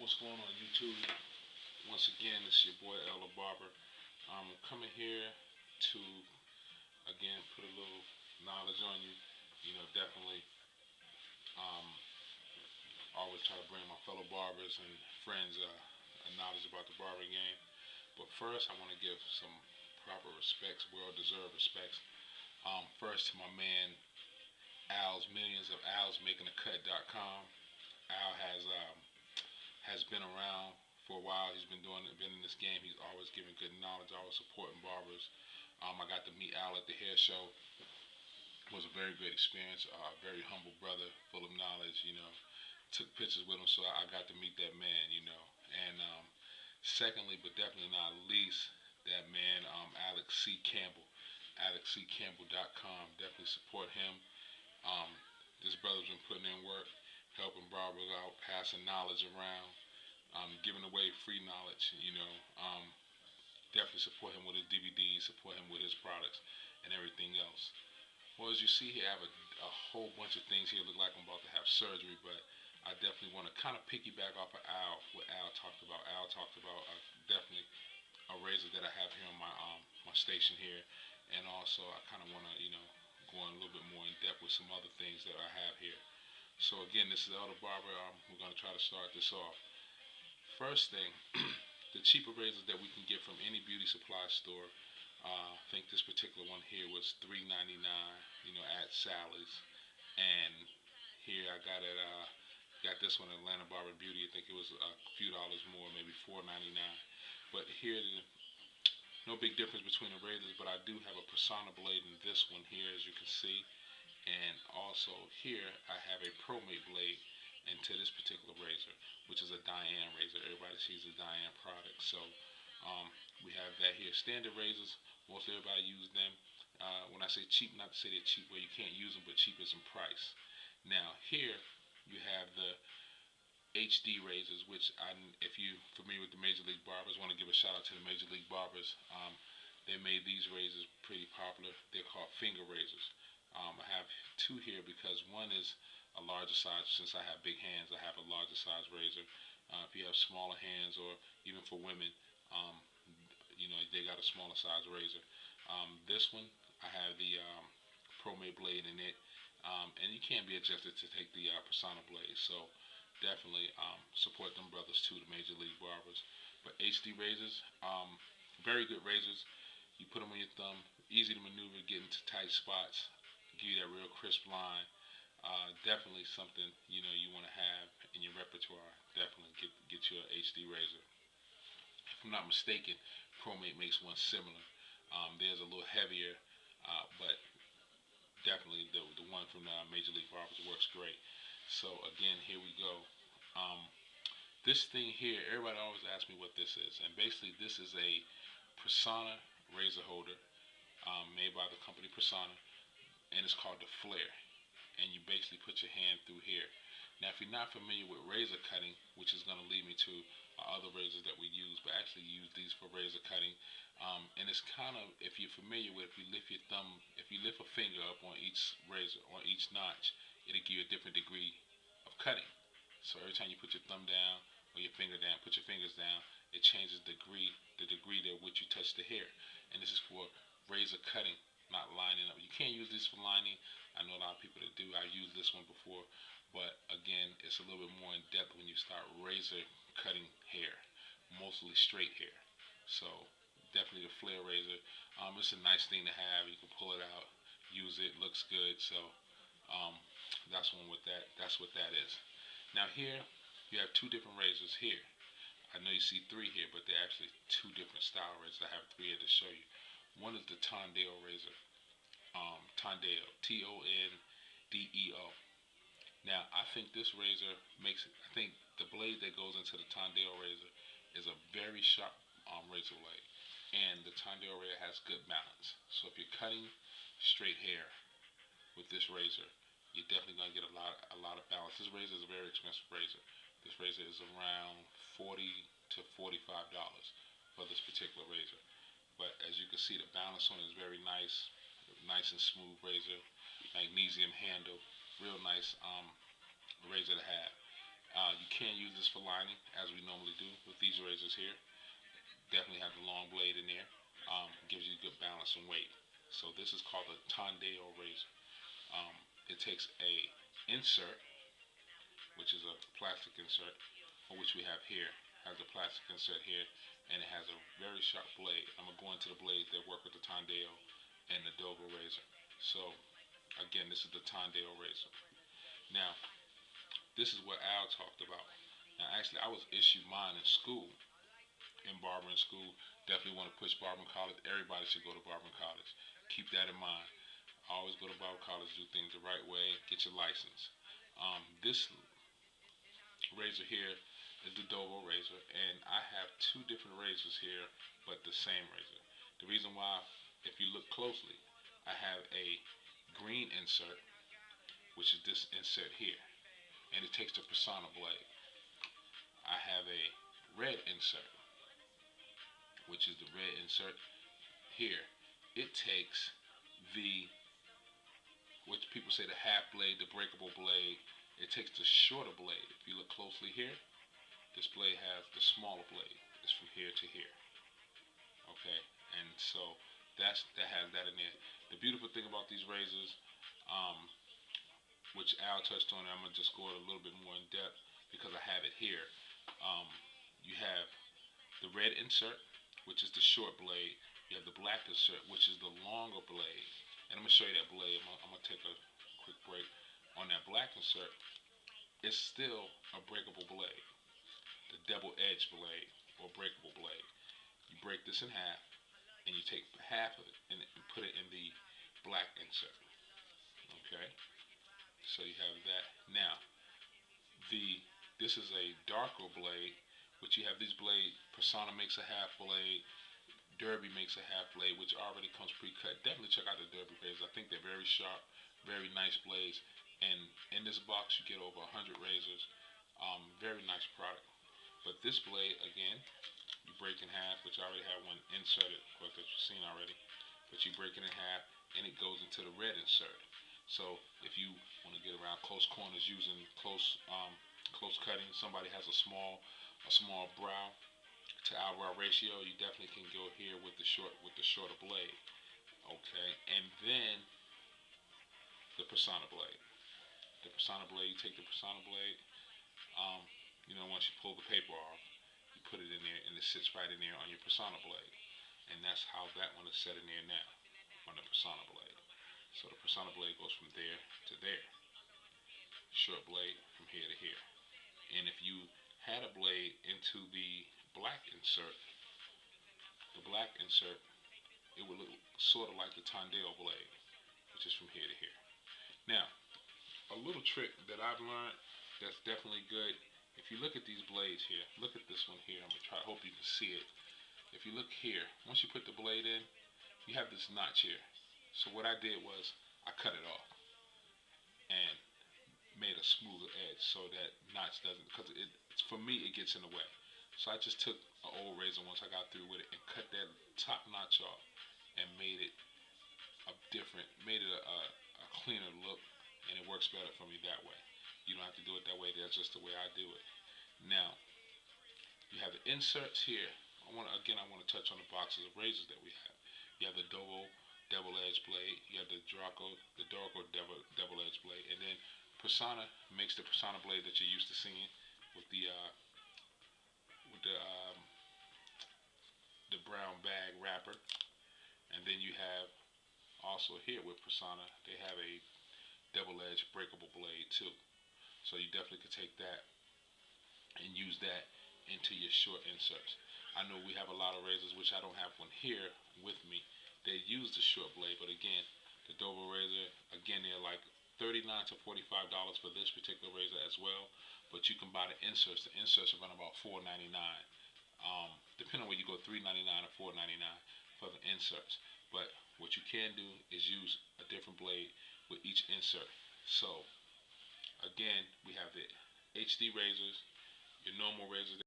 What's going on YouTube? Once again, it's your boy Ella Barber. I'm coming here to again put a little knowledge on you. Definitely always try to bring my fellow barbers and friends a knowledge about the barber game. But first, I want to give some proper respects, well-deserved respects. First to my man Al's Millions of Al's Making a Cut.com. Al has been around for a while. He's been in this game. He's always giving good knowledge, always supporting barbers. I got to meet Al at the hair show. It was a very great experience. Very humble brother, full of knowledge. Took pictures with him, so I got to meet that man. And secondly, but definitely not least, that man Alex C. Campbell, AlexCCampbell.com. Definitely support him. This brother's been putting in work, helping barbers out, passing knowledge around, giving away free knowledge. Definitely support him with his DVDs, support him with his products, and everything else. Well, as you see here, I have a whole bunch of things here. Look like I'm about to have surgery, but I definitely want to kind of piggyback off of Al, what Al talked about. Al talked about definitely a razor that I have here on my station here, and also I kind of want to go in a little bit more in depth with some other things that I have here. So again, this is Elder Barber. We're going to try to start this off. First thing, the cheaper razors that we can get from any beauty supply store. I think this particular one here was $3.99, at Sally's. And here I got this one at Atlanta Barber Beauty. I think it was a few dollars more, maybe $4.99. But here, no big difference between the razors, but I do have a Persona blade in this one here, as you can see. And also here I have a ProMate blade into this particular razor, which is a Diane razor. Everybody sees the Diane product. So we have that here. Standard razors, most everybody use them. When I say cheap, not to say they're cheap where you can't use them, but cheap as in price. Now here you have the HD razors, which if you're familiar with the Major League Barbers, I want to give a shout out to the Major League Barbers. They made these razors pretty popular. They're called finger razors. I have two here because one is a larger size. Since I have big hands, I have a larger size razor. If you have smaller hands, or even for women, they got a smaller size razor. This one, I have the ProMate blade in it, and you can be adjusted to take the Persona blade. So definitely support them brothers too, the Major League Barbers. But HD razors, very good razors. You put them on your thumb, easy to maneuver, get into tight spots, give you that real crisp line. Definitely something you want to have in your repertoire. Definitely get you an HD razor. If I'm not mistaken, ProMate makes one similar. There's a little heavier, but definitely the one from Major League Barbers works great. So again, here we go. This thing here, everybody always asks me what this is, and basically this is a Persona razor holder made by the company Persona, and it's called the Flare. And you basically put your hand through here. Now, if you're not familiar with razor cutting, which is going to lead me to other razors that we use, but actually use these for razor cutting. And it's kind of, if you're familiar with, if you lift your thumb, if you lift a finger up on each razor, on each notch, it'll give you a different degree of cutting. So every time you put your thumb down or your finger down, put your fingers down, it changes the degree at which you touch the hair. And this is for razor cutting, not lining up. You can't use this for lining. I know a lot of people that do. I used this one before, but again, it's a little bit more in depth when you start razor cutting hair, mostly straight hair. So definitely the Flare razor. It's a nice thing to have. You can pull it out, use it, looks good. So that's one with that. That's what that is. Now here you have two different razors here. I know you see three here, but they're actually two different style razors. I have three here to show you. One is the Tondeo razor. Tondeo, Tondeo. Now, I think this razor I think the blade that goes into the Tondeo razor is a very sharp razor blade. And the Tondeo razor has good balance. So if you're cutting straight hair with this razor, you're definitely going to get a lot of balance. This razor is a very expensive razor. This razor is around $40 to $45 for this particular razor. But as you can see, the balance on it is very nice. Nice and smooth razor, magnesium handle, real nice razor to have. You can use this for lining, as we normally do with these razors here. Definitely have the long blade in there. Gives you good balance and weight. So this is called the Tondeo razor. It takes a insert, which is a plastic insert, which we have here. Has a plastic insert here, and it has a very sharp blade. I'm gonna go into the blades that work with the Tondeo and the Dovo razor. So again, this is the Tondeo razor. Now, this is what Al talked about. Now, actually, I was issued mine in school, in barbering school. Definitely want to push barbering college. Everybody should go to barbering college. Keep that in mind. Always go to barbering college, do things the right way, get your license. This razor here is the Dovo razor, and I have two different razors here, but the same razor. The reason why, if you look closely, I have a green insert, which is this insert here, and it takes the Persona blade. I have a red insert, which is the red insert here. It takes the, which people say the half blade, the breakable blade. It takes the shorter blade. If you look closely here, this blade has the smaller blade. It's from here to here. Okay, and so that has that in there. The beautiful thing about these razors, which Al touched on, and I'm gonna just go a little bit more in depth because I have it here. You have the red insert, which is the short blade. You have the black insert, which is the longer blade. And I'm gonna show you that blade. I'm gonna take a quick break. On that black insert, it's still a breakable blade, the double edged blade or breakable blade. You break this in half, and you take half of it and put it in the black insert. Okay, so you have that. Now, this is a darker blade, which you have these blade. Persona makes a half blade. Derby makes a half blade, which already comes pre-cut. Definitely check out the Derby blades. I think they're very sharp, very nice blades. And in this box, you get over 100 razors. Very nice product. But this blade, again, you break in half, which I already have one inserted, of course, that you've seen already. But you break it in half, and it goes into the red insert. So if you want to get around close corners using close cutting, somebody has a small brow to eyebrow ratio, you definitely can go here with the shorter blade. Okay, and then the Persona blade. The Persona blade, you take the Persona blade. Once you pull the paper off, you put it in there, and it sits right in there on your Persona blade. And that's how that one is set in there now on the Persona blade. So the Persona blade goes from there to there. Short blade from here to here. And if you had a blade into the black insert, it would look sort of like the Tondeo blade, which is from here to here. Now, a little trick that I've learned that's definitely good. If you look at these blades here, look at this one here. I'm gonna try. Hope you can see it. If you look here, once you put the blade in, you have this notch here. So what I did was I cut it off and made a smoother edge so that notch doesn't, because for me it gets in the way. So I just took an old razor once I got through with it and cut that top notch off and made it a cleaner look, and it works better for me that way. You don't have to do it that way. That's just the way I do it. Now, you have the inserts here. I want to touch on the boxes of razors that we have. You have the Dovo double-edged blade. You have the Darko double-edged blade, and then Persona makes the Persona blade that you're used to seeing with the brown bag wrapper. And then you have also here with Persona, they have a double-edged breakable blade too. So you definitely could take that and use that into your short inserts. I know we have a lot of razors, which I don't have one here with me. They use the short blade, but again, the Dovo razor, again, they're like $39 to $45 for this particular razor as well. But you can buy the inserts. The inserts are around about $4.99. Depending on where you go, $3.99 or $4.99 for the inserts. But what you can do is use a different blade with each insert. So again, we have the HD razors, your normal razors.